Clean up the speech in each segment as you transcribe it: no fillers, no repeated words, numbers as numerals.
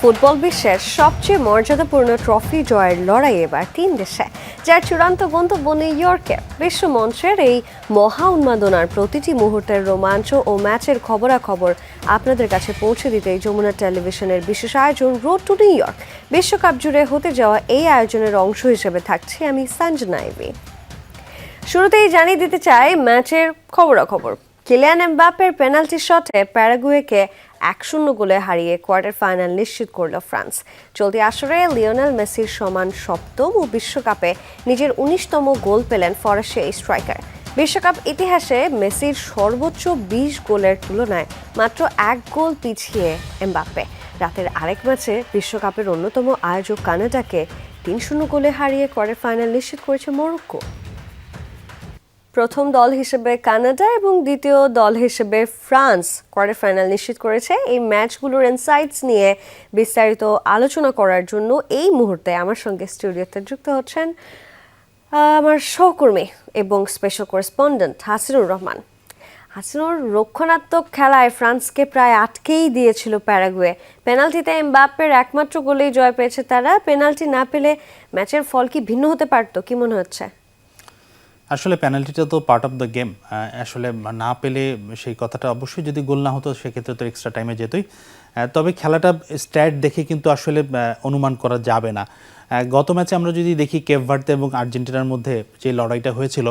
Football বিশ্বের সবচেয়ে মর্যাদাপূর্ণ ট্রফি জয়ের লড়াই এবার তিন দেশে, যার চূড়ান্ত গন্তব্য নিউ ইয়র্কে। বিশ্ব মঞ্চের এই মহা উন্মাদনার প্রতিটি মুহূর্তের রোমাঞ্চ ও ম্যাচের খবরাখবর আপনাদের কাছে পৌঁছে দিতে যমুনা টেলিভিশনের বিশেষ আয়োজন রোড টু নিউ ইয়র্ক। বিশ্বকাপ জুড়ে হতে যাওয়া এই আয়োজনের অংশ হিসেবে থাকছে আমি সঞ্জনা ইভি। শুরুতেই জানিয়ে দিতে চাই ম্যাচের খবরাখবর। কিলিয়ান এমবাপ্পের পেনাল্টি শটে প্যারাগুয়েকে 1-0 গোলে হারিয়ে কোয়ার্টার ফাইনাল নিশ্চিত করল ফ্রান্স। চলতি আসরে লিওনেল মেসির সমান সপ্তম ও বিশ্বকাপে নিজের 19তম গোল পেলেন ফরাসি এই স্ট্রাইকার। বিশ্বকাপ ইতিহাসে মেসির সর্বোচ্চ 20 গোলের তুলনায় মাত্র 1 গোল পিছিয়ে এমবাপ্পে। রাতের আরেক ম্যাচে বিশ্বকাপের অন্যতম আয়োজক কানাডাকে 3-0 গোলে হারিয়ে কোয়ার্টার ফাইনাল নিশ্চিত করেছে মরক্কো। প্রথম দল হিসেবে কানাডা এবং দ্বিতীয় দল হিসেবে ফ্রান্স কোয়ার্টার ফাইনাল নিশ্চিত করেছে। এই ম্যাচগুলোর ইনসাইটস নিয়ে বিস্তারিত আলোচনা করার জন্য এই মুহূর্তে আমার সঙ্গে স্টুডিওতে যুক্ত হচ্ছেন আমার সহকর্মী এবং স্পেশাল করেসপন্ডেন্ট হাসিনুর রহমান। হাসিনুর, রক্ষণাত্মক খেলায় ফ্রান্সকে প্রায় আটকেই দিয়েছিল প্যারাগুয়ে। পেনাল্টিতে এমবাপ্পের একমাত্র গোলেই জয় পেয়েছে তারা। পেনাল্টি না পেলে ম্যাচের ফল কি ভিন্ন হতে পারতো, কি মনে হচ্ছে? আসলে পেনাল্টিটা তো পার্ট অফ দ্য গেম। আসলে না পেলে সেই কথাটা অবশ্যই, যদি গোল না হতো সেক্ষেত্রে তো এক্সট্রা টাইমে যেতই। তবে খেলাটা স্ট্যাট দেখে কিন্তু আসলে অনুমান করা যাবে না। গত ম্যাচে আমরা যদি দেখি কেপ ভার্দে এবং আর্জেন্টিনার মধ্যে যে লড়াইটা হয়েছিল,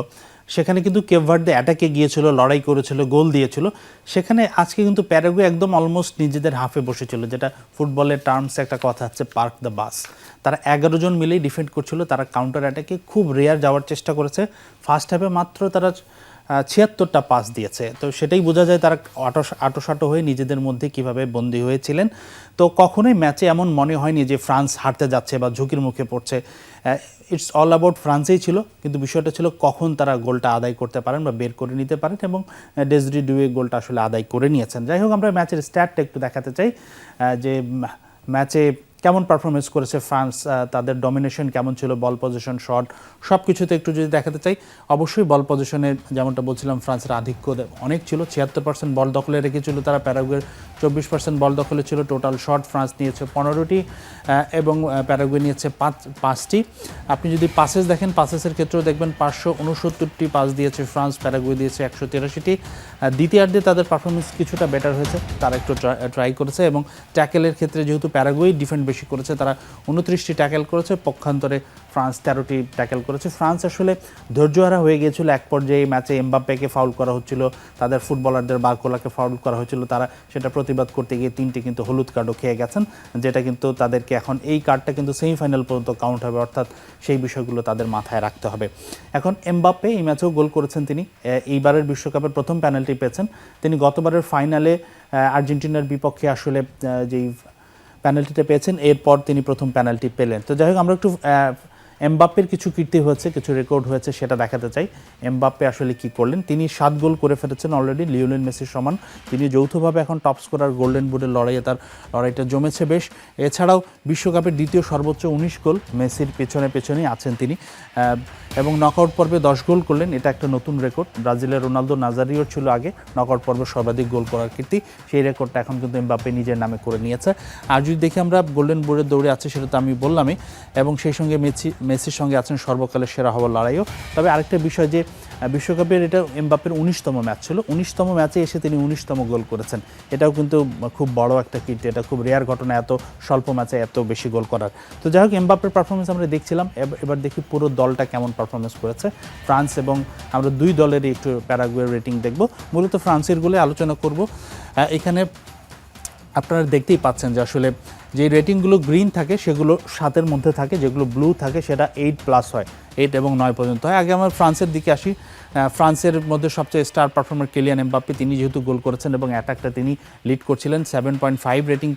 সেখানে কিন্তু কেপ ভার্দে অ্যাটাকে গিয়েছিল, লড়াই করেছিল, গোল দিয়েছিল। সেখানে আজকে কিন্তু প্যারাগুয়ে একদম অলমোস্ট নিজেদের হাফে বসেছিল, যেটা ফুটবলের টার্মসে একটা কথা হচ্ছে পার্ক দ্য বাস। তারা 11 জন মিলেই ডিফেন্ড করছিল। তারা কাউন্টার অ্যাটাকে খুব রেয়ার যাওয়ার চেষ্টা করেছে। ফার্স্ট হাফে মাত্র তারা 76টা পাস দিয়েছে। তো সেটাই বোঝা যায় তারা আটোসাটো হয়ে নিজেদের মধ্যে কিভাবে বন্দী হয়েছিলেন। তো কখনোই ম্যাচে এমন মনে হয়নি যে ফ্রান্স হারতে যাচ্ছে বা ঝুঁকির মুখে পড়ছে। ইটস অল অ্যাবাউট ফ্রান্সেই ছিল, কিন্তু বিষয়টা ছিল কখন তারা গোলটা আদায় করতে পারেন বা বের করে নিতে পারেন, এবং ডেজরি ডুয়ে গোলটা আসলে আদায় করে নিয়েছেন। যাই হোক, আমরা ম্যাচের স্ট্যাটটা একটু দেখাতে চাই যে ম্যাচে কেমন পারফরমেন্স করেছে ফ্রান্স, তাদের ডমিনেশন কেমন ছিল, বল পজিশন, শট, সব কিছুতে একটু যদি দেখাতে চাই। অবশ্যই বল পজিশনে যেমনটা বলছিলাম ফ্রান্সের আধিক্য অনেক ছিল। 76% বল দখলে রেখেছিল তারা। প্যারাগুয়ের 24% বল দখলে ছিল। টোটাল শট ফ্রান্স নিয়েছে 15টি এবং প্যারাগুয়ে নিয়েছে 5টি। আপনি যদি পাসেস দেখেন, পাসেসের ক্ষেত্রেও দেখবেন 569টি পাস দিয়েছে ফ্রান্স, প্যারাগুয়ে দিয়েছে 183টি। দ্বিতীয়ার্ধে তাদের পারফরমেন্স কিছুটা বেটার হয়েছে, তারা একটু ট্রাই করেছে। এবং ট্যাকেলের ক্ষেত্রে যেহেতু প্যারাগুয়ে ডিফেন্ড বেশি করেছে, তারা 29টি ট্যাকেল করেছে, পক্ষান্তরে ফ্রান্স 13টি ট্যাকেল করেছে। ফ্রান্স আসলে ধৈর্যহারা হয়ে গিয়েছিল। এক পর্যায়ে ম্যাচে এমবাপ্পেকে ফাউল করা হচ্ছিল, তাদের ফুটবলারদের বারকোলাকে ফাউল করা হচ্ছিল, তারা সেটা প্রতিবাদ করতে গিয়ে 3টি কিন্তু হলুদ কার্ডও খেয়ে গেছেন, যেটা কিন্তু তাদেরকে এখন এই কার্ডটা কিন্তু সেমিফাইনাল পর্যন্ত কাউন্ট হবে, অর্থাৎ সেই বিষয়গুলো তাদের মাথায় রাখতে হবে। এখন এমবাপ্পে এই ম্যাচেও গোল করেছেন তিনি। এইবারের বিশ্বকাপের প্রথম পেনাল্টি পেয়েছেন তিনি। গতবারের ফাইনালে আর্জেন্টিনার বিপক্ষে আসলে যেই পেনাল্টিটা পেয়েছেন, এরপর তিনি প্রথম পেনাল্টি পেলেন। তো যাই হোক, আমরা একটু এমবাপ্পের কিছু কীর্তি হয়েছে, কিছু রেকর্ড হয়েছে, সেটা দেখাতে চাই। এমবাপ্পে আসলে কি করলেন। তিনি 7 গোল করে ফেলেছেন অলরেডি, লিওনেল মেসির সমান। তিনি যৌথভাবে এখন টপ স্কোরার গোল্ডেন বুটের লড়াইয়ে তার লড়াইটা জমেছে বেশ। এছাড়াও বিশ্বকাপের দ্বিতীয় সর্বোচ্চ 19 গোল, মেসির পেছনেই আছেন তিনি। এবং নকআউট পর্বে 10 গোল করলেন, এটা একটা নতুন রেকর্ড। ব্রাজিলের রোনালদো নাজারিওর ছিল আগে নকআউট পর্বে সর্বাধিক গোল করার কীর্তি। সেই রেকর্ডটা এখন কিন্তু এমবাপ্পে নিজের নামে করে নিয়েছে। আর যদি দেখি আমরা গোল্ডেন বুটের দৌড়ে আছে, সেটা তো আমি বললামই, এবং সেই সঙ্গে মেসির সঙ্গে আছেন সর্বকালের সেরা হওয়ার লড়াইও। তবে আরেকটা বিষয় যে বিশ্বকাপের এটা এমবাপ্পের 19তম ম্যাচ ছিল। 19তম ম্যাচে এসে তিনি 19তম গোল করেছেন। এটাও কিন্তু খুব বড় একটা কীর্তি, এটা খুব রেয়ার ঘটনা, এত স্বল্প ম্যাচে এত বেশি গোল করার। তো যাই হোক, এমবাপ্পের পারফরমেন্স আমরা দেখছিলাম। এবার দেখি পুরো দলটা কেমন পারফরমেন্স করেছে ফ্রান্স, এবং আমরা দুই দলেরই একটু প্যারাগুয়ের রেটিং দেখব। মূলত ফ্রান্সের গোলে আলোচনা করব। এখানে আপনারা দেখতেই পাচ্ছেন যে আসলে যে রেটিংগুলো গ্রিন থাকে সেগুলো 7-এর মধ্যে থাকে, যেগুলো ব্লু থাকে সেটা 8+ হয়, 8 এবং 9 পর্যন্ত হয়। আগে আমরা ফ্রান্সের দিকে আসি। ফ্রান্সের মধ্যে সবচেয়ে স্টার পারফর্মার কিলিয়ান এমবাপ্পে, তিনি যেহেতু গোল করেছেন এবং অ্যাটাকটা তিনি লিড করছিলেন, 7.5 রেটিং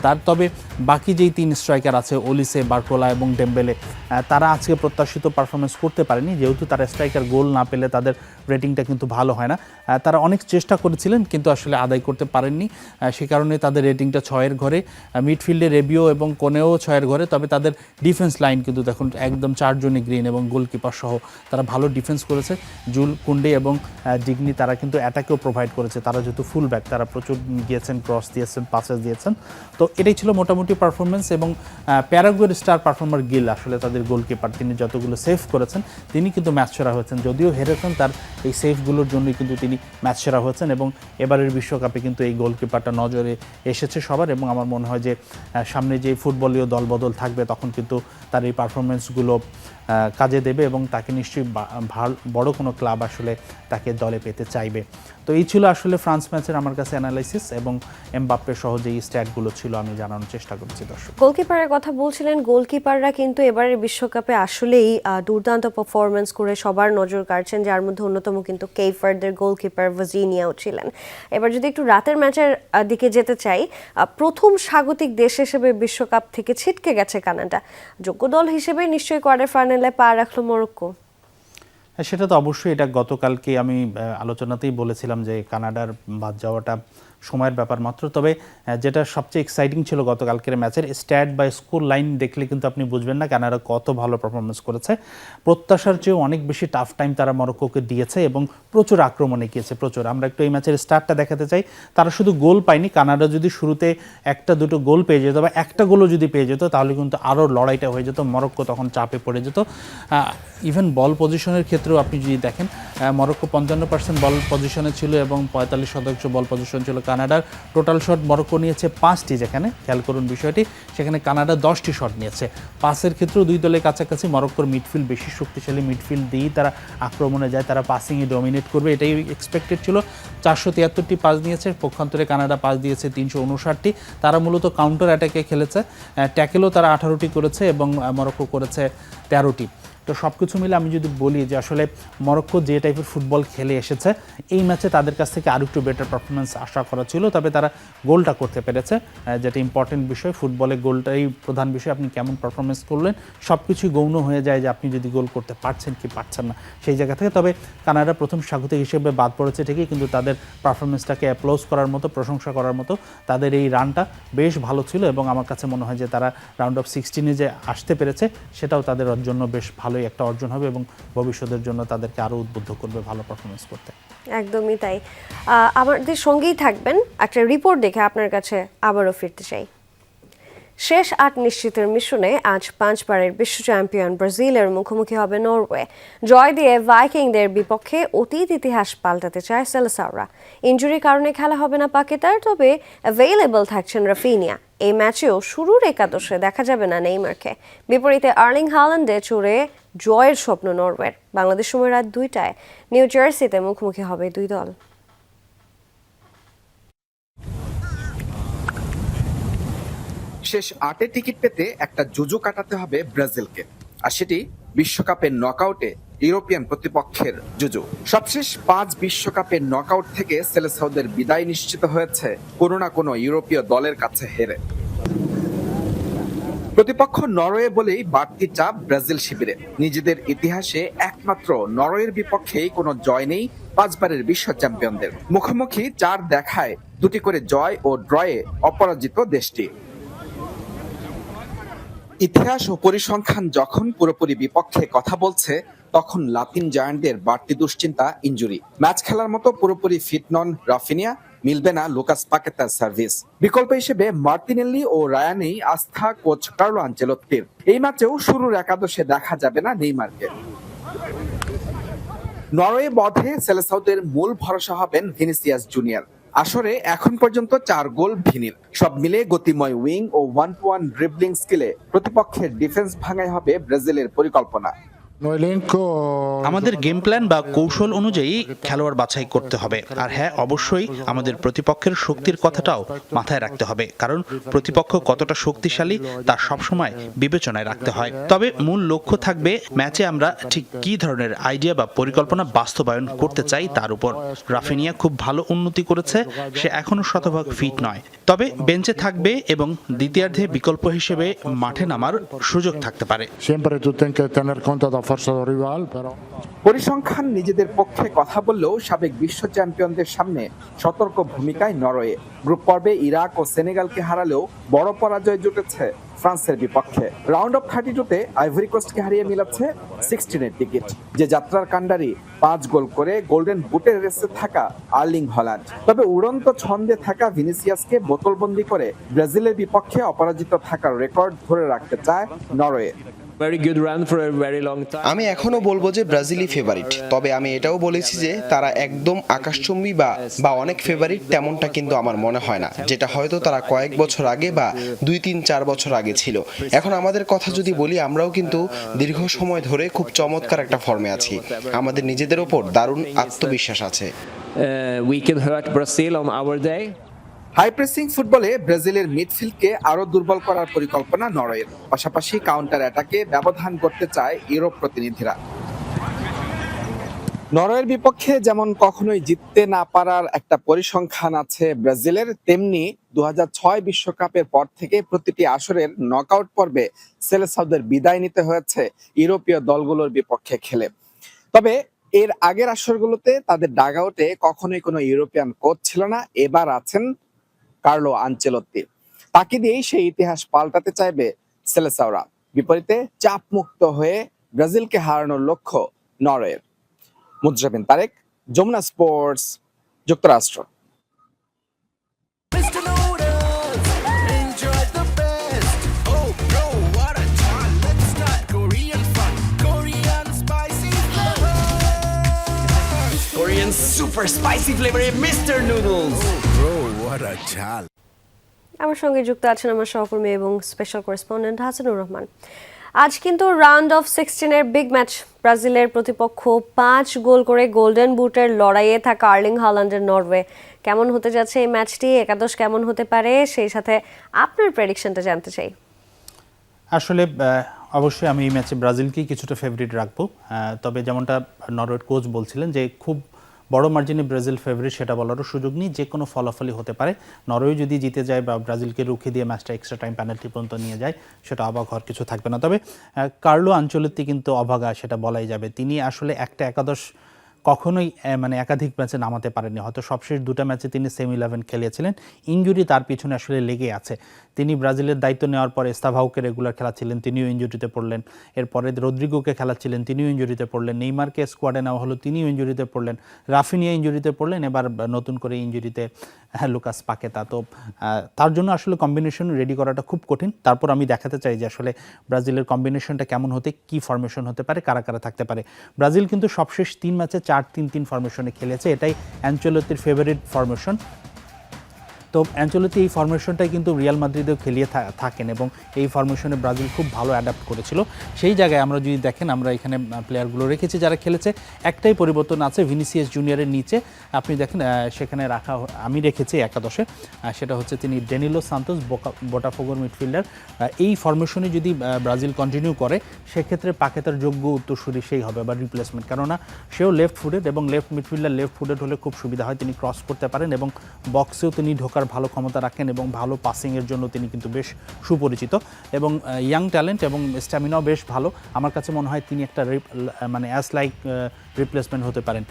তার। তবে বাকি যেই 3 স্ট্রাইকার আছে, ওলিসে, বারকোলা এবং ডেম্বেলে, তারা আজকে প্রত্যাশিত পারফরমেন্স করতে পারেনি। যেহেতু তারা স্ট্রাইকার গোল না পেলে তাদের রেটিংটা কিন্তু ভালো হয় না। তারা অনেক চেষ্টা করেছিলেন কিন্তু আসলে আদায় করতে পারেননি, সে কারণে তাদের রেটিংটা 6-এর ঘরে। মিডফিল্ডে রেবিও এবং কোনেও 6-এর ঘরে। তবে তাদের ডিফেন্স লাইন কিন্তু দেখুন একদম 4 জনই গ্রিন এবং গোলকিপার সহ তারা ভালো ডিফেন্স করেছে। জুল কুন্ডে এবং ডিগনি তারা কিন্তু অ্যাটাকেও প্রোভাইড করেছে, তারা যেহেতু ফুল ব্যাক তারা প্রচুর গিয়েছেন, ক্রস দিয়েছেন, পাসেস দিয়েছেন। তো এটাই ছিল মোটামুটি পারফরমেন্স। এবং প্যারাগুয়ের স্টার পারফর্মার গিল আসলে তাদের গোলকিপার, তিনি যতগুলো সেভ করেছেন তিনি কিন্তু ম্যাচ সেরা হয়েছেন, যদিও হেরেছেন তার এই সেভগুলোর জন্যই কিন্তু তিনি ম্যাচ সেরা হয়েছেন। এবং এবারের বিশ্বকাপে কিন্তু এই গোলকিপারটা নজরে এসেছে সবার, এবং আমার মনে হয় যে সামনে যে ফুটবলীয় দলবদল থাকবে তখন কিন্তু তার এই পারফরমেন্সগুলো কাজে দেবে এবং তাকে নিশ্চয়ই বড় কোনো ক্লাব আসলে তাকে দলে পেতে চাইবে। তো এই ছিল আসলে ফ্রান্স ম্যাচের আমার কাছে অ্যানালাইসিস, এবং এমবাপ্পে সহ যে স্ট্যাটগুলো ছিল আমি জানানোর চেষ্টা করছি দর্শক। গোলকিপারের কথা বলছিলেন, গোলকিপাররা কিন্তু এবারের বিশ্বকাপে আসলেই দুর্দান্ত পারফরমেন্স করে সবার নজর কাড়ছেন, যার মধ্যে অন্যতম কিন্তু কেপ ভার্দের গোলকিপার ভার্জিনিয়াও ছিলেন। এবার যদি একটু রাতের ম্যাচের দিকে যেতে চাই, প্রথম স্বাগতিক দেশ হিসেবে বিশ্বকাপ থেকে ছিটকে গেছে কানাডা, যোগ্য দল হিসেবে নিশ্চয়ই কোয়ার্টার ফাইনালে পা রাখলো মরক্কো। সেটা তো অবশ্যই, এটা গতকালকে আমি আলোচনাতেই বলেছিলাম যে কানাডার বাদ যাওয়াটা সময়ের ব্যাপার মাত্র। তবে যেটা সবচেয়ে এক্সাইটিং ছিল গতকালকের ম্যাচের স্ট্যাট বা স্কোর লাইন দেখলে কিন্তু আপনি বুঝবেন না কানাডা কত ভালো পারফরমেন্স করেছে। প্রত্যাশার চেয়েও অনেক বেশি টাফ টাইম তারা মরক্কোকে দিয়েছে এবং প্রচুর আক্রমণে গিয়েছে, প্রচুর। আমরা একটু এই ম্যাচের স্টার্টটা দেখাতে চাই। তারা শুধু গোল পায়নি, কানাডা যদি শুরুতে একটা দুটো গোল পেয়ে যেত বা একটা গোলও যদি পেয়ে যেত তাহলে কিন্তু আরও লড়াইটা হয়ে যেত, মরক্কো তখন চাপে পড়ে যেত। ইভেন বল পজিশনের ক্ষেত্রেও আপনি যদি দেখেন, মরক্কো 55% বল পজিশনে ছিল এবং 45% বল পজিশন ছিল কানাডার। টোটাল শট মরক্কো নিয়েছে 5টি, যেখানে খেয়াল করুন বিষয়টি, সেখানে কানাডা 10টি শট নিয়েছে। পাসের ক্ষেত্রেও দুই দলের কাছাকাছি, মরক্কোর মিডফিল্ড বেশি শক্তিশালী, মিডফিল্ড দিয়েই তারা আক্রমণে যায়, তারা পাসিংয়ে ডমিনেট করবে এটাই এক্সপেক্টেড ছিল। 473টি পাস নিয়েছে, পক্ষান্তরে কানাডা পাস দিয়েছে 359টি। তারা মূলত কাউন্টার অ্যাটাকে খেলেছে, ট্যাকেলও তারা 18টি করেছে এবং মরক্কো করেছে 13টি। তো সব কিছু মিলে আমি যদি বলি যে আসলে মরক্কো যে টাইপের ফুটবল খেলে এসেছে, এই ম্যাচে তাদের কাছ থেকে আরও একটু বেটার পারফরমেন্স আশা করা ছিল। তবে তারা গোলটা করতে পেরেছে, যেটা ইম্পর্টেন্ট বিষয়। ফুটবলে গোলটাই প্রধান বিষয়, আপনি কেমন পারফরমেন্স করলেন সব কিছুই গৌণ হয়ে যায় যে আপনি যদি গোল করতে পারছেন কি পারছেন না সেই জায়গা থেকে। তবে কানাডা প্রথম স্বাগতিক হিসেবে বাদ পড়েছে ঠিকই, কিন্তু তাদের পারফরমেন্সটাকে অ্যাপ্লজ করার মতো, প্রশংসা করার মতো, তাদের এই রানটা বেশ ভালো ছিল। এবং আমার কাছে মনে হয় যে তারা রাউন্ড অফ 16-এ যে আসতে পেরেছে সেটাও তাদের জন্য বেশ ভালোই একটা অর্জন হবে এবং ভবিষ্যতের জন্য তাদেরকে আরও উদ্বুদ্ধ করবে ভালো পারফরমেন্স করতে। একদমই তাই। আমাদের সঙ্গেই থাকবেন, একটা রিপোর্ট দেখে আপনার কাছে আবারও ফিরতে চাই। শেষ 8 নিশ্চিতের মিশনে আজ 5 বারের বিশ্ব চ্যাম্পিয়ন ব্রাজিলের মুখোমুখি হবে নরওয়ে। জয় দিয়ে ভাইকিংদের বিপক্ষে অতীত ইতিহাস পাল্টাতে চায় সেলেসাওরা। ইনজুরির কারণে খেলা হবে না পাকেতার, তবে অ্যাভেইলেবল থাকছেন রাফিনিয়া। এই ম্যাচেও শুরুর একাদশে দেখা যাবে না নেইমারকে। বিপরীতে আর্লিং হাল্যান্ডে চড়ে জয়ের স্বপ্ন নরওয়ের। বাংলাদেশ সময় রাত 2টায় নিউ জার্সিতে মুখোমুখি হবে দুই দল। শেষ 8-এ টিকিট পেতে একটা জুজু কাটাতে হবে ব্রাজিলকে, আর সেটি বিশ্বকাপের নকআউটে ইউরোপিয়ান প্রতিপক্ষের জুজু। সবশেষ 5 বিশ্বকাপের নকআউট থেকে সেলেসাওদের বিদায় নিশ্চিত হয়েছে কোনো না কোনো ইউরোপীয় দলের কাছে হেরে। প্রতিপক্ষ নরওয়ে বলেই বাড়তি চাপ ব্রাজিল শিবিরে। নিজেদের ইতিহাসে একমাত্র নরওয়ের বিপক্ষেই কোনো জয় নেই 5 বারের বিশ্ব চ্যাম্পিয়নদের। মুখোমুখি 4 দেখায় 2টি করে জয় ও ড্রয়ে অপরাজিত দেশটি। ইতিহাস ও পরিসংখ্যান যখন পুরোপুরি বিপক্ষে কথা বলছে, তখন লাতিন জায়ান্টদের বাড়তি দুশ্চিন্তা ইনজুরি। ম্যাচ খেলার মতো পুরোপুরি ফিট নন রাফিনিয়া, মিলবে না লুকাস পাকেতার সার্ভিস। বিকল্প হিসেবে মার্তিনেল্লি ও রায়ানেই আস্থা কোচ কার্লো আনচেলত্তির। এই ম্যাচেও শুরুর একাদশে দেখা যাবে না নেইমারকে। নরওয়ে বধে সেলেসাওদের মূল ভরসা হবেন ভিনিসিয়াস জুনিয়র। আসরে এখন পর্যন্ত 4 গোল ভিনির। সব মিলে গতিময় উইং ও 1-to-1 ড্রিবলিং স্কিলে প্রতিপক্ষের ডিফেন্স ভাঙাই হবে ব্রাজিলের পরিকল্পনা। আমাদের গেম প্ল্যান বা কৌশল অনুযায়ী খেলোয়াড় বাছাই করতে হবে। আর হ্যাঁ, অবশ্যই আমাদের প্রতিপক্ষের শক্তির কথাটাও মাথায় রাখতে হবে, কারণ প্রতিপক্ষ কতটা শক্তিশালী তা সবসময় বিবেচনায় রাখতে হয়। তবে মূল লক্ষ্য থাকবে ম্যাচে আমরা ঠিক কী ধরনের আইডিয়া বা পরিকল্পনা বাস্তবায়ন করতে চাই তার উপর। রাফিনিয়া খুব ভালো উন্নতি করেছে, সে এখনো শতভাগ ফিট নয়, তবে বেঞ্চে থাকবে এবং দ্বিতীয়ার্ধে বিকল্প হিসেবে মাঠে নামার সুযোগ থাকতে পারে। পরিসংখ্যান নিজেদের পক্ষে কথা বললেও সাবেক বিশ্ব চ্যাম্পিয়নদের সামনে সতর্ক ভূমিকায় নরওয়ে। গ্রুপ পর্বে ইরাক ও সেনেগালকে হারালেও বড় পরাজয় জুটেছে ফ্রান্সের বিপক্ষে। রাউন্ড অফ 32-তে আইভরি কোস্টকে হারিয়ে মিলাচ্ছে 16-এর টিকিট। যে যাত্রার কাণ্ডারি 5 গোল করে গোল্ডেন বুটের রেসে থাকা আর্লিং হল্যান্ড। তবে উড়ন্ত ছন্দে থাকা ভিনিসিয়াসকে বোতলবন্দি করে ব্রাজিলের বিপক্ষে অপরাজিত থাকার রেকর্ড ধরে রাখতে চায় নরওয়ে। আমি এখনো বলবো যে ব্রাজিলই ফেভারিট, তবে আমি এটাও বলেছি যে তারা একদম আকাশচুম্বী বা অনেক ফেভারিট তেমনটা কিন্তু আমার মনে হয় না, যেটা হয়তো তারা কয়েক বছর আগে বা 2-3-4 বছর আগে ছিল। এখন আমাদের কথা যদি বলি, আমরাও কিন্তু দীর্ঘ সময় ধরে খুব চমৎকার একটা ফর্মে আছি। আমাদের নিজেদের ওপর দারুণ আত্মবিশ্বাস আছে। হাই প্রেসিং ফুটবলে ব্রাজিলের মিডফিল্ডকে আরো দুর্বল করার পরিকল্পনা নরওয়ের। পাশাপাশি কাউন্টার অ্যাটাকে ব্যবধান করতে চায় ইউরোপ প্রতিনিধিরা। নরওয়ের বিপক্ষে যেমন কখনোই জিততে না পারার একটা পরিসংখ্যান আছে ব্রাজিলের, তেমনি 2006 বিশ্বকাপের পর থেকে প্রতিটি আসরের নকআউট পর্বে সেলেসাওদের বিদায় নিতে হয়েছে ইউরোপীয় দলগুলোর বিপক্ষে খেলে। তবে এর আগের আসরগুলোতে তাদের ডাগআউটে কখনোই কোনো ইউরোপিয়ান কোচ ছিল না। এবার আছেন কার্লো আনচেলত্তি। তাকে দিয়েই সেই ইতিহাস পাল্টাতে চাইবে সেলেসাওরা। বিপরীতে চাপ মুক্ত হয়ে ব্রাজিলকে হারানোর লক্ষ্য নরওয়ের। মুজরাবিন তারেক, যমুনা স্পোর্টস, যুক্তরাষ্ট্র। Korean super spicy flavor Mr. Noodles. Bro, what a chal. আমার সঙ্গে যুক্ত আছেন আমার সহকর্মী এবং স্পেশাল করেসপন্ডেন্ট হাসানুর রহমান। আজ কিন্তু রাউন্ড অফ 16-এর বিগ ম্যাচ। ব্রাজিলের প্রতিপক্ষ 5 গোল করে গোল্ডেন বুটের লড়াইয়ে থাকা আর্লিং হল্যান্ডের নরওয়ে। কেমন হতে যাচ্ছে এই ম্যাচটি, একাদশ কেমন হতে পারে, সেই সাথে আপনার প্রেডিকশনটা জানতে চাই। আসলে অবশ্যই আমি এই ম্যাচে ব্রাজিলকেই কিছুটা ফেভারিট রাখবো। তবে যেমনটা নরওয়ের কোচ বলছিলেন যে খুব বড় মার্জিনে ব্রাজিল ফেভারিট, সেটা বলারও সুযোগ নেই। যে কোনো ফলাফলই হতে পারে। নরওয়ে যদি জিতে যায় বা ব্রাজিলকে রুখে দিয়ে ম্যাচটা এক্সট্রা টাইম পেনাল্টি পর্যন্ত নিয়ে যায়, সেটা অবাক হওয়ার কিছু থাকবে না। তবে কার্লো আনচেলত্তি কিন্তু অভাগা, সেটা বলাই যাবে। তিনি আসলে একটা একাদশ কখনোই মানে একাধিক ম্যাচে নামাতে পারেননি। হয়তো সবশেষ 2টা ম্যাচে তিনি সেমি 11 খেলেছিলেন। ইনজুরি তার পিছনে আসলে লেগে আছে। তিনি ব্রাজিলের দায়িত্ব নেওয়ার পরে এস্তাভাওকে রেগুলার খেলাচ্ছিলেন, তিনিও ইনজুরিতে পড়লেন। এরপরে রদ্রিগোকে খেলাচ্ছিলেন, তিনিও ইনজুরিতে পড়লেন। নেইমারকে স্কোয়াডে নেওয়া হলো, তিনিও ইনজুরিতে পড়লেন। রাফিনিয়া ইনজুরিতে পড়লেন, এবার নতুন করে ইনজুরিতে লুকাস পাকেতা। তো তার জন্য আসলে কম্বিনেশন রেডি করাটা খুব কঠিন। তারপর আমি দেখাতে চাই যে আসলে ব্রাজিলের কম্বিনেশনটা কেমন হতে, কি ফরমেশন হতে পারে, কারা কারা থাকতে পারে। ব্রাজিল কিন্তু সবশেষ 3 ম্যাচে 4-3-3 ফরমেশনে খেলেছে। এটাই অ্যানচেলত্তির ফেভারিট ফরমেশন। তো অ্যানচেলত্তি এই ফরমেশনটাই কিন্তু রিয়াল মাদ্রিদেও খেলিয়ে থাকেন এবং এই ফরমেশনে ব্রাজিল খুব ভালো অ্যাডাপ্ট করেছিল। সেই জায়গায় আমরা যদি দেখেন, আমরা এখানে প্লেয়ারগুলো রেখেছি যারা খেলেছে। একটাই পরিবর্তন আছে, ভিনিসিয়াস জুনিয়রের নিচে আপনি দেখেন সেখানে রাখা আমি রেখেছি একাদশে, সেটা হচ্ছে তিনি ডেনিলো সান্তোস, বোটাফোগোর মিডফিল্ডার। এই ফরমেশনে যদি ব্রাজিল কন্টিনিউ করে, সেক্ষেত্রে পাকেতার যোগ্য উত্তরসূরি সেই হবে বা রিপ্লেসমেন্ট। কেননা সেও লেফট ফুটেড এবং লেফট মিডফিল্ডার লেফট ফুটেড হলে খুব সুবিধা হয়। তিনি ক্রস করতে পারেন এবং বক্সেও তিনি ঢোকার ভালো ক্ষমতা রাখেন এবং ভালো পাসিংয়ের জন্য তিনি কিন্তু বেশ সুপরিচিত এবং ইয়াং ট্যালেন্ট এবং স্ট্যামিনাও বেশ ভালো। আমার কাছে মনে হয় তিনি একটা মানে অ্যাজ লাইক রিপ্লেসমেন্ট হতে পারেন।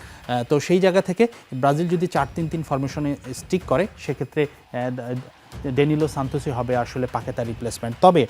তো সেই জায়গা থেকে ব্রাজিল যদি 4-3-3 ফরমেশনে স্টিক করে, সেক্ষেত্রে ডেনিলো সান্তোসই হবে আসলে পাকেতার রিপ্লেসমেন্ট। তবে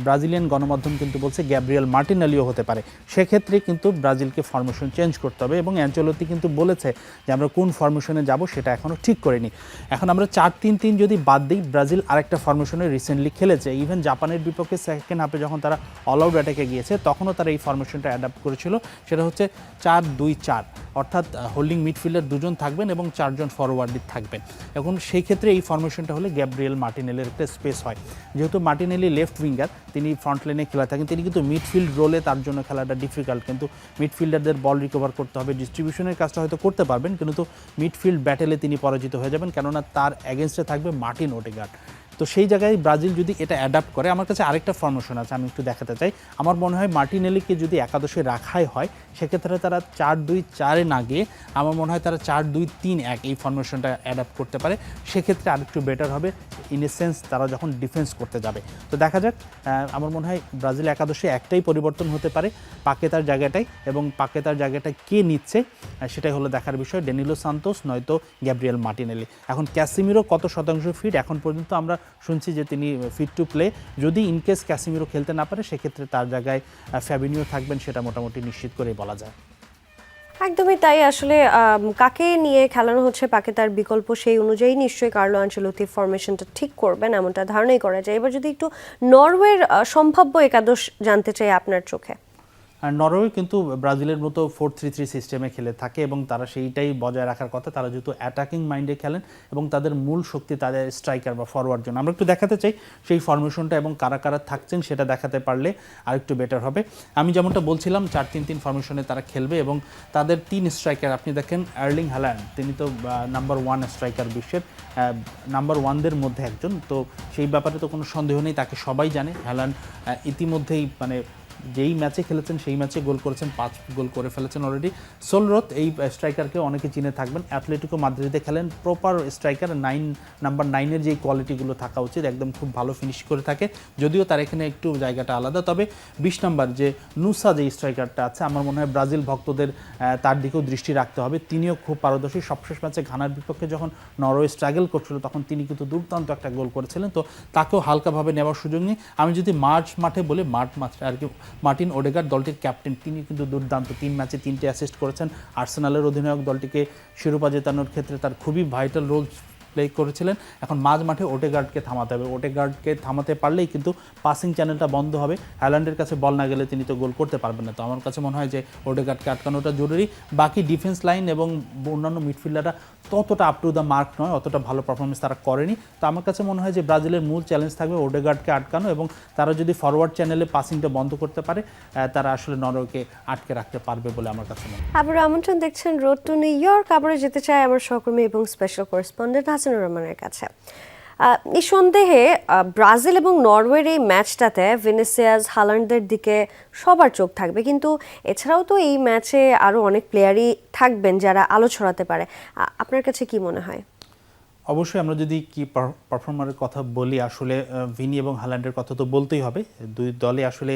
ব্রাজিলিয়ান গণমাধ্যম কিন্তু বলছে গ্যাব্রিয়েল মার্টিনেলিও হতে পারে। সেক্ষেত্রে কিন্তু ব্রাজিলকে ফরমেশন চেঞ্জ করতে হবে এবং অ্যানচেলত্তি কিন্তু বলেছে যে আমরা কোন ফরমেশনে যাব সেটা এখনও ঠিক করিনি। এখন আমরা 4-3-3 যদি বাদ দিই, ব্রাজিল আরেকটা ফরমেশনে রিসেন্টলি খেলেছে। ইভেন জাপানের বিপক্ষে সেকেন্ড হাফে যখন তারা অল আউট অ্যাটাকে গিয়েছে, তখনও তারা এই ফরমেশনটা অ্যাডাপ্ট করেছিল। সেটা হচ্ছে 4-2-4, অর্থাৎ হোল্ডিং মিডফিল্ডার 2 জন থাকবেন এবং 4 জন ফরওয়ার্ডে থাকবেন। এখন সেই ক্ষেত্রে এই ফরমেশনটা হলে গ্যাব্রিয়েল মার্টিনেলির একটা স্পেস হয়। যেহেতু মার্টিনেলি লেফট উইঙ্গার, তিনি ফ্রন্ট লাইনে খেলা থাকেন, তিনি কিন্তু মিডফিল্ড রোলে তার জন্য খেলাটা ডিফিকাল্ট। কিন্তু মিডফিল্ডারদের বল রিকভার করতে হবে, ডিস্ট্রিবিউশনের কাজটা হয়তো করতে পারবেন, কিন্তু মিডফিল্ড ব্যাটেলে তিনি পরাজিত হয়ে যাবেন, কেননা তার এগেনস্টে থাকবে মার্টিন ওডেগার্ড। তো সেই জায়গায় ব্রাজিল যদি এটা অ্যাডাপ্ট করে, আমার কাছে আরেকটা ফরমেশন আছে, আমি একটু দেখাতে চাই। আমার মনে হয় মার্টিনেলিকে যদি একাদশে রাখাই হয়, সেক্ষেত্রে তারা 4-2-4-এ না গিয়ে আমার মনে হয় তারা 4-2-3-1 এই ফরমেশনটা অ্যাডাপ্ট করতে পারে। সেক্ষেত্রে আরেকটু বেটার হবে ইন এ সেন্স তারা যখন ডিফেন্স করতে যাবে। তো দেখা যাক, আমার মনে হয় ব্রাজিল একাদশে একটাই পরিবর্তন হতে পারে, পাকেতার জায়গাটাই, এবং পাকেতার জায়গাটা কে নিচ্ছে সেটাই হলো দেখার বিষয়, ডেনিলো সান্তোস নয়তো গ্যাব্রিয়েল মার্টিনেলি। এখন ক্যাসিমিরো কত শতাংশ ফিট এখন পর্যন্ত আমরা শুনছি যে তিনি ফিট টু প্লে। যদি ইনকেস ক্যাসিমিরো খেলতে না পারে সেক্ষেত্রে তার জায়গায় ফ্যাবিনিও থাকবেন, সেটা মোটামুটি নিশ্চিত করেই বলা যায়। একদমই তাই। আসলে কাকে নিয়ে খেলানো হচ্ছে পাকে তার বিকল্প, সেই অনুযায়ী নিশ্চয়ই কার্লো আনচেলোতি ফরমেশনটা ঠিক করবেন, এমনটা ধারণাই করা যায়। এবার যদি একটু নরওয়ের সম্ভাব্য একাদশ জানতে চাই আপনার চোখে। আর নরওয়ে কিন্তু ব্রাজিলের মতো 4-3-3 সিস্টেমে খেলে থাকে এবং তারা সেইটাই বজায় রাখার কথা। তারা যেহেতু অ্যাটাকিং মাইন্ডে খেলেন এবং তাদের মূল শক্তি তাদের স্ট্রাইকার বা ফরওয়ার্ড জন্য। আমরা একটু দেখাতে চাই সেই ফরমেশনটা এবং কারা কারা থাকছেন সেটা দেখাতে পারলে আরেকটু বেটার হবে। আমি যেমনটা বলছিলাম 4-3-3 ফরমেশনে তারা খেলবে এবং তাদের 3 স্ট্রাইকার আপনি দেখেন। আর্লিং হ্যালান্ড তিনি তো নাম্বার 1 স্ট্রাইকার, বিশ্বের নাম্বার 1দের মধ্যে একজন, তো সেই ব্যাপারে তো কোনো সন্দেহ নেই, তাকে সবাই জানে। হ্যালান্ড ইতিমধ্যেই মানে যেই ম্যাচে খেলেছেন সেই ম্যাচে গোল করেছেন, 5 গোল করে ফেলেছেন অলরেডি। সোলরথ এই স্ট্রাইকারকে অনেকে চিনে থাকবেন, অ্যাথলেটিকো মাদ্রিদে খেলেন, প্রপার স্ট্রাইকার, নাম্বার 9-এর যেই কোয়ালিটিগুলো থাকা উচিত, একদম খুব ভালো ফিনিশ করে থাকে, যদিও তার এখানে একটু জায়গাটা আলাদা। তবে 20 নম্বর যে নুসা যে স্ট্রাইকারটা আছে, আমার মনে হয় ব্রাজিল ভক্তদের তার দিকেও দৃষ্টি রাখতে হবে। তিনিও খুব পারদর্শী। সবশেষ ম্যাচে ঘানার বিপক্ষে যখন নরওয়ে স্ট্রাগল করছিল তখন তিনি কিন্তু দুর্দান্ত একটা গোল করেছিলেন, তো তাকেও হালকাভাবে নেওয়ার সুযোগ নেই। আমি যদি মাঠে বলি, মাঠে আর কি মার্টিন ওডেগার্ড দলটির ক্যাপ্টেন, তিনি কিন্তু দুর্দান্ত 3 ম্যাচে 3টে অ্যাসিস্ট করেছেন। আর্সেনালের অধিনায়ক দলটিকে শিরোপা জেতানোর ক্ষেত্রে তার খুবই ভাইটাল রোল প্লে করেছিলেন। এখন মাঠে ওডেগার্ডকে থামাতে হবে। ওডেগার্ডকে থামাতে পারলেই কিন্তু পাসিং চ্যানেলটা বন্ধ হবে। হ্যালান্ডের কাছে বল না গেলে তিনি তো গোল করতে পারবেন না। তো আমার কাছে মনে হয় যে ওডেগার্ডকে আটকানোটা জরুরি। বাকি ডিফেন্স লাইন এবং অন্যান্য মিডফিল্ডাররা ততটা আপ টু দ্য মার্ক নয়, অতটা ভালো পারফরমেন্স তারা করেনি। তো আমার কাছে মনে হয় যে ব্রাজিলের মূল চ্যালেঞ্জ থাকবে ওডেগার্ডকে আটকানো, এবং তারা যদি ফরওয়ার্ড চ্যানেলে পাসিংটা বন্ধ করতে পারে তারা আসলে নরওয়েকে আটকে রাখতে পারবে বলে আমার কাছে মনে হয়। আবার আমন্ত্রণ দেখছেন রোড টু নিউ ইয়র্ক। আবারও যেতে চাই আমার সহকর্মী এবং স্পেশাল করেসপন্ডেন্ট হাসানুর রহমানের কাছে। নিঃসন্দেহে ব্রাজিল এবং নরওয়ের এই ম্যাচটাতে ভিনিসিয়াস, হালান্ডদের দিকে সবার চোখ থাকবে, কিন্তু এছাড়াও তো এই ম্যাচে আরও অনেক প্লেয়ারই থাকবেন যারা আলো ছড়াতে পারে। আপনার কাছে কি মনে হয়? অবশ্যই আমরা যদি কি পারফর্মারের কথা বলি, আসলে ভিনি এবং হালান্ডের কথা তো বলতেই হবে। দুই দলে আসলে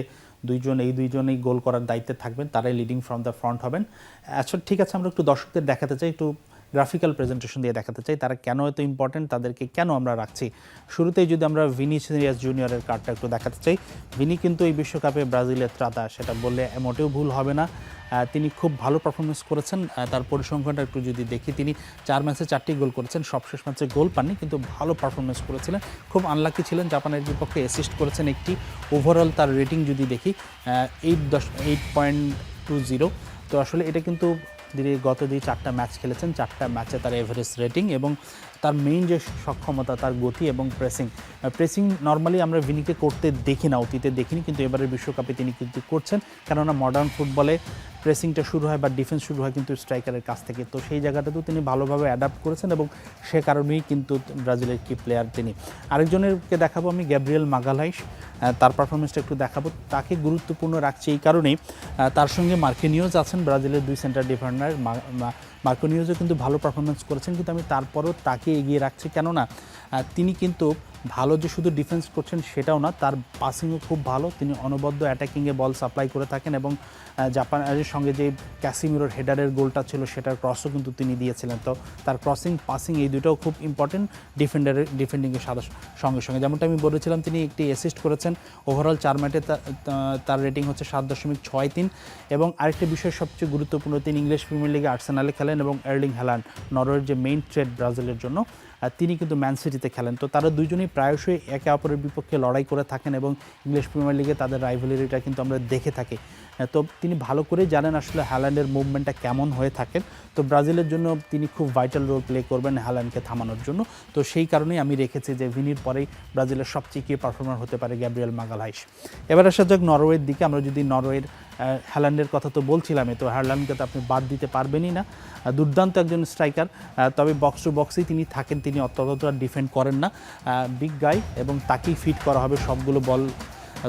দুইজনেই গোল করার দায়িত্বে থাকবেন, তারাই লিডিং ফ্রম দ্য ফ্রন্ট হবেন। আচ্ছা ঠিক আছে, আমরা একটু দর্শকদের দেখাতে চাই, একটু গ্রাফিক্যাল প্রেজেন্টেশন দিয়ে দেখাতে চাই তারা কেন এত ইম্পর্টেন্ট, তাদেরকে কেন আমরা রাখছি। শুরুতেই যদি আমরা ভিনিসিয়াস জুনিয়রের কার্ডটা একটু দেখাতে চাই, ভিনি কিন্তু এই বিশ্বকাপে ব্রাজিলের ত্রাতা, সেটা বললে মোটেও ভুল হবে না। তিনি খুব ভালো পারফরমেন্স করেছেন। তার পরিসংখ্যানটা একটু যদি দেখি, তিনি 4 ম্যাচে 4টি গোল করেছেন, সবশেষ ম্যাচে গোল পাননি, কিন্তু ভালো পারফরমেন্স করেছিলেন। খুব আনলাকি ছিলেন, জাপানের বিপক্ষে অ্যাসিস্ট করেছেন একটি। ওভারঅল তার রেটিং যদি দেখি 8.20। তো আসলে এটা কিন্তু গত 4টা ম্যাচ খেলেছেন, 4টা ম্যাচে তার এভারেজ রেটিং, এবং তার মেইন যে সক্ষমতা, তার গতি এবং প্রেসিং নর্মালি আমরা ভিনিকে করতে দেখি না, অতীতে দেখিনি, কিন্তু এবারের বিশ্বকাপে তিনি কিন্তু করছেন। কেননা মডার্ন ফুটবলে প্রেসিংটা শুরু হয় বা ডিফেন্স শুরু হয় কিন্তু স্ট্রাইকারের কাছ থেকে, তো সেই জায়গাটাতেও তিনি ভালোভাবে অ্যাডাপ্ট করেছেন এবং সে কারণেই কিন্তু ব্রাজিলের কি প্লেয়ার তিনি। আরেকজনেরকে দেখাবো আমি, গ্যাব্রিয়েল মাগালাইশ, তার পারফরমেন্সটা একটু দেখাবো। তাকে গুরুত্বপূর্ণ রাখছে এই কারণেই, তার সঙ্গে মার্কিনিওজ আছেন, ব্রাজিলের 2 সেন্টার ডিফেন্ডার। মার্কিনিওজও কিন্তু ভালো পারফরমেন্স করেছেন, কিন্তু আমি তারপরও তাকে এগিয়ে রাখছি। কেননা তিনি কিন্তু ভালো যে শুধু ডিফেন্স করছেন সেটাও না, তার পাসিংও খুব ভালো। তিনি অনবদ্য অ্যাটাকিংয়ে বল সাপ্লাই করে থাকেন, এবং জাপানের সঙ্গে যে ক্যাসিমিরোর হেডারের গোলটা ছিল সেটার ক্রসও কিন্তু তিনি দিয়েছিলেন। তো তার ক্রসিং, পাসিং এই দুটোও খুব ইম্পর্টেন্ট ডিফেন্ডিংয়ের সঙ্গে সঙ্গে। যেমনটা আমি বলেছিলাম, তিনি একটি অ্যাসিস্ট করেছেন। ওভারঅল 4 ম্যাচে তার রেটিং হচ্ছে 7.63। এবং আরেকটি বিষয় সবচেয়ে গুরুত্বপূর্ণ, তিনি ইংলিশ প্রিমিয়ার লিগে আর্সেনালে খেলেন, এবং আর্লিং হ্যালান্ড নরওয়ের যে মেইন থ্রেট ব্রাজিলের জন্য, তিনি কিন্তু ম্যান সিটিতে খেলেন। তো তারা দুইজনেই প্রায়শই একে অপরের বিপক্ষে লড়াই করে থাকেন, এবং ইংলিশ প্রিমিয়ার লিগে তাদের রাইভালরিটা কিন্তু আমরা দেখে থাকি। তো তিনি ভালো করেই জানেন আসলে হ্যালান্ডের মুভমেন্টটা কেমন হয়ে থাকে। তো ব্রাজিলের জন্য তিনি খুব ভাইটাল রোল প্লে করবেন হ্যালান্ডকে থামানোর জন্য। তো সেই কারণেই আমি রেখেছি যে ভিনির পরেই ব্রাজিলের সবচেয়ে কি পারফর্মার হতে পারে গ্যাব্রিয়েল মাগালাইশ। এবার আসা যাক নরওয়ের দিকে। আমরা যদি নরওয়ের হ্যালান্ডের কথা তো বলছিলামই, তো হ্যালান্ডকে তো আপনি বাদ দিতে পারবেনই না। দুর্দান্ত একজন স্ট্রাইকার, তবে বক্স টু বক্সেই তিনি থাকেন, তিনি অতটা ডিফেন্ড করেন না, বিগ গাই, এবং তাকেই ফিট করা হবে সবগুলো বল।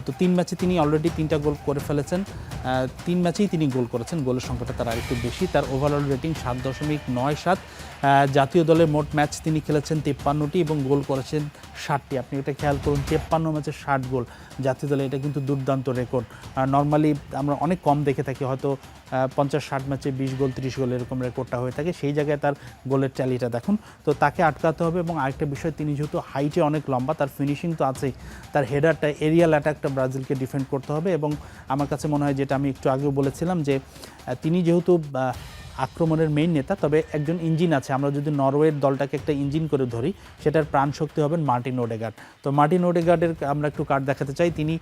তো 3 ম্যাচে তিনি অলরেডি 3টা গোল করে ফেলেছেন, 3 ম্যাচেই তিনি গোল করেছেন, গোলের সংখ্যাটা তার আরেকটু বেশি। তার ওভারঅল রেটিং 7.97। জাতীয় দলের মোট ম্যাচ তিনি খেলেছেন 53টি এবং গোল করেছেন 60টি। আপনি এটা খেয়াল করুন, 53 ম্যাচে 60 গোল জাতীয় দলে, এটা কিন্তু দুর্দান্ত রেকর্ড। নর্মালি আমরা অনেক কম দেখে থাকি, হয়তো 50-60 ম্যাচে 20 গোল 30 গোল এরকম রেকর্ডটা হয়ে থাকে, সেই জায়গায় তার গোলের ট্যালিটা দেখুন। তো তাকে আটকাতে হবে, এবং আরেকটা বিষয়, তিনি যেহেতু হাইটে অনেক লম্বা, তার ফিনিশিং তো আছেই, তার হেডারটা, এরিয়াল অ্যাটাকটা ব্রাজিলকে ডিফেন্ড করতে হবে। এবং আমার কাছে মনে হয়, যেটা আমি একটু আগেও বলেছিলাম, যে তিনি যেহেতু আক্রমণের মেইন নেতা, তবে একজন ইঞ্জিন আছে। আমরা যদি নরওয়ের দলটাকে একটা ইঞ্জিন করে ধরি, সেটার প্রাণ শক্তি হবেন মার্টিন ওডেগার্ড। তো মার্টিন ওডেগার্ডের আমরা একটু কার্ড দেখাতে চাই। তিনি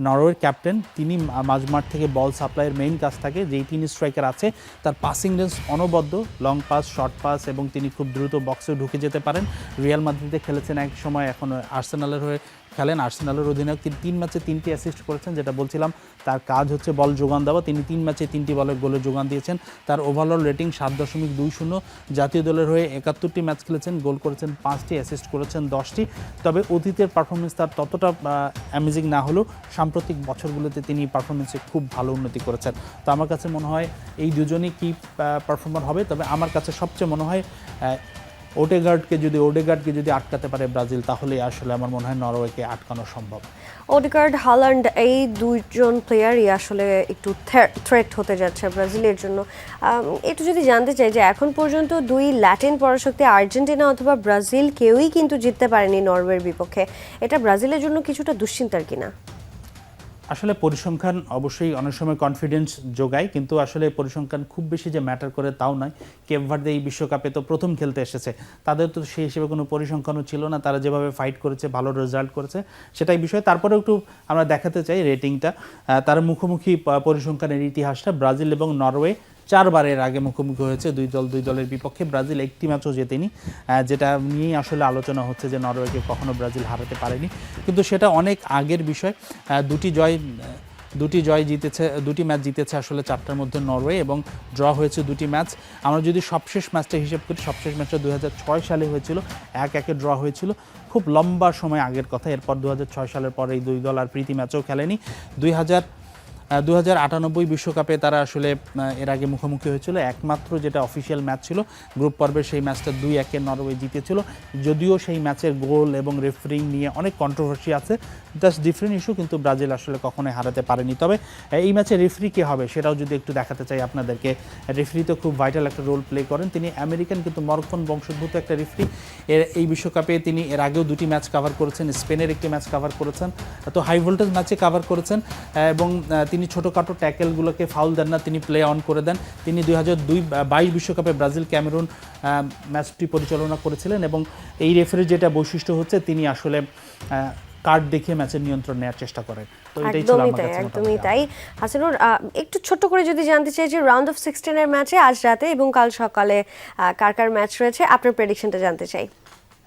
নরওয়ের ক্যাপ্টেন, তিনি মাঝমাঠ থেকে বল সাপ্লাইয়ের মেইন কাজ থাকে। যেই তিন স্ট্রাইকার আছে, তার পাসিং রেঞ্জ অনবদ্য, লং পাস, শর্ট পাস, এবং তিনি খুব দ্রুত বক্সে ঢুকে যেতে পারেন। রিয়াল মাদ্রিদে খেলেছেন এক সময়, এখন আর্সেনালের হয়ে খেলেন। আর্সেনালের অধিনায়ক, তিনি 3 ম্যাচে 3টি অ্যাসিস্ট করেছেন, যেটা বলছিলাম তার কাজ হচ্ছে বল যোগান দেওয়া। তিনি 3 ম্যাচে 3টি বলের গোলের যোগান দিয়েছেন। তার ওভারঅল রেটিং 7.20। জাতীয় দলের হয়ে 71টি ম্যাচ খেলেছেন, গোল করেছেন 5টি, অ্যাসিস্ট করেছেন 10টি। তবে অতীতের পারফরমেন্স তার ততটা অ্যামেজিং না হলেও সাম্প্রতিক বছরগুলোতে তিনি পারফরমেন্সে খুব ভালো উন্নতি করেছেন। তো আমার কাছে মনে হয় এই দুজনই কি পারফর্মার হবে। তবে আমার কাছে সবচেয়ে মনে হয় ওডেগার্ডকে যদি আটকাতে পারে ব্রাজিল, তাহলে আসলে আমার মনে হয় নরওয়েকে আটকানো সম্ভব। ওডেগার্ড, হালান্ড, এই দুইজন প্লেয়ারই আসলে একটু থ্রেট হতে যাচ্ছে ব্রাজিলের জন্য। একটু যদি জানতে চাই যে এখন পর্যন্ত দুই ল্যাটিন পরাশক্তি আর্জেন্টিনা অথবা ব্রাজিল কেউই কিন্তু জিততে পারেনি নরওয়ের বিপক্ষে। এটা ব্রাজিলের জন্য কিছুটা দুশ্চিন্তার কিনা? আসলে পরিসংখ্যান অবশ্যই অনেক সময় কনফিডেন্স যোগায়, কিন্তু আসলে পরিসংখ্যান খুব বেশি যে ম্যাটার করে তাও নয়। কেপ ভার্দে এই বিশ্বকাপে তো প্রথম খেলতে এসেছে, তাদের তো সেই হিসেবে কোনো পরিসংখ্যানও ছিল না। তারা যেভাবে ফাইট করেছে, ভালো রেজাল্ট করেছে, সেটাই বিষয়। তারপরে একটু আমরা দেখাতে চাই রেটিংটা, তার মুখোমুখি পরিসংখ্যানের ইতিহাসটা। ব্রাজিল এবং নরওয়ে 4 বারের আগে মুখোমুখি হয়েছে, দুই দলের বিপক্ষে। ব্রাজিল একটি ম্যাচও জেতেনি, যেটা নিয়েই আসলে আলোচনা হচ্ছে যে নরওয়েকে কখনো ব্রাজিল হারাতে পারেনি। কিন্তু সেটা অনেক আগের বিষয়। দুটি ম্যাচ জিতেছে আসলে 4টার মধ্যে নরওয়ে, এবং ড্র হয়েছে 2টি ম্যাচ। আমরা যদি সবশেষ ম্যাচটা হিসেব করি, সবশেষ ম্যাচটা 2006 সালে হয়েছিল, 1-1 ড্র হয়েছিল, খুব লম্বা সময় আগের কথা। এরপর 2006 সালের পর এই দুই দল আর প্রীতি ম্যাচও খেলেনি। 2098 বিশ্বকাপে তারা আসলে এর আগে মুখোমুখি হয়েছিল, একমাত্র যেটা অফিসিয়াল ম্যাচ ছিল গ্রুপ পর্বের, সেই ম্যাচটা 2-1 নরওয়ে জিতেছিল। যদিও সেই ম্যাচের গোল এবং রেফারিং নিয়ে অনেক কন্ট্রোভার্সি আছে, জাস্ট ডিফারেন্ট ইস্যু, কিন্তু ব্রাজিল আসলে কখনোই হারাতে পারেনি। তবে এই ম্যাচে রেফারি কে হবে সেটাও যদি একটু দেখাতে চাই আপনাদেরকে। রেফারি তো খুব ভাইটাল একটা রোল প্লে করেন। তিনি আমেরিকান কিন্তু মরক্কন বংশোদ্ভূত একটা রেফারি। এই বিশ্বকাপে তিনি এর আগেও 2টি ম্যাচ কভার করেছেন, স্পেনের একটি ম্যাচ কভার করেছেন, তো হাই ভোল্টেজ ম্যাচে কভার করেছেন। এবং তিনি ছোটোখাটো ট্যাকেলগুলোকে ফাউল দেন না, তিনি প্লে অন করে দেন। তিনি 2022 বিশ্বকাপে ব্রাজিল ক্যামেরুন ম্যাচটি পরিচালনা করেছিলেন। এবং এই রেফারির যেটা বৈশিষ্ট্য হচ্ছে, তিনি আসলে কার্ড দেখে ম্যাচের নিয়ন্ত্রণ নেওয়ার চেষ্টা করেন। তো এটাই ছিল আমার কাছে। একদমই তাই। হাসানুর, একটু ছোট্ট করে যদি জানতে চাই যে রাউন্ড অফ 16 এর ম্যাচে আজ রাতে এবং কাল সকালে কার ম্যাচ রয়েছে, আপনার প্রেডিকশনটা জানতে চাই।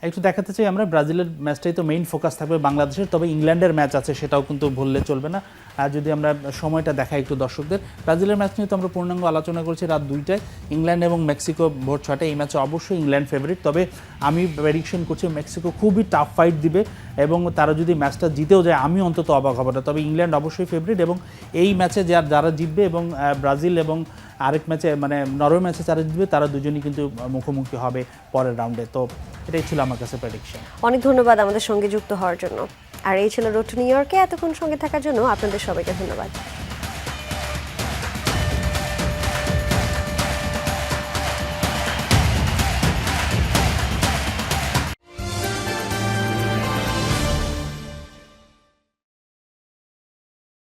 একটু দেখাতে চাই আমরা, ব্রাজিলের ম্যাচটাই তো মেইন ফোকাস থাকবে বাংলাদেশের, তবে ইংল্যান্ডের ম্যাচ আছে, সেটাও কিন্তু ভুললে চলবে না। আর যদি আমরা সময়টা দেখাই একটু দর্শকদের, ব্রাজিলের ম্যাচ নিয়ে তো আমরা পূর্ণাঙ্গ আলোচনা করছি রাত 2টায়, ইংল্যান্ড এবং মেক্সিকো ভোর 6টায়। এই ম্যাচে অবশ্যই ইংল্যান্ড ফেভারিট, তবে আমি প্রেডিকশন করছি মেক্সিকো খুবই টাফ ফাইট দিবে, এবং তারা যদি ম্যাচটা জিতেও যায় আমি অন্তত অবাক হব না। তবে ইংল্যান্ড অবশ্যই ফেভারিট, এবং এই ম্যাচে যারা জিতবে, এবং ব্রাজিল এবং আরেক ম্যাচে মানে নরওয়ে ম্যাচে যারা জিতবে, তারা দুজনই কিন্তু মুখোমুখি হবে পরের রাউন্ডে। তো এটাই ছিল আমার কাছে প্রেডিকশন। অনেক ধন্যবাদ আমাদের সঙ্গে যুক্ত হওয়ার জন্য। আর এই ছিল রোড টু নিউ ইয়র্কে এতক্ষণ সঙ্গে থাকার জন্য আপনাদের সবাইকে ধন্যবাদ।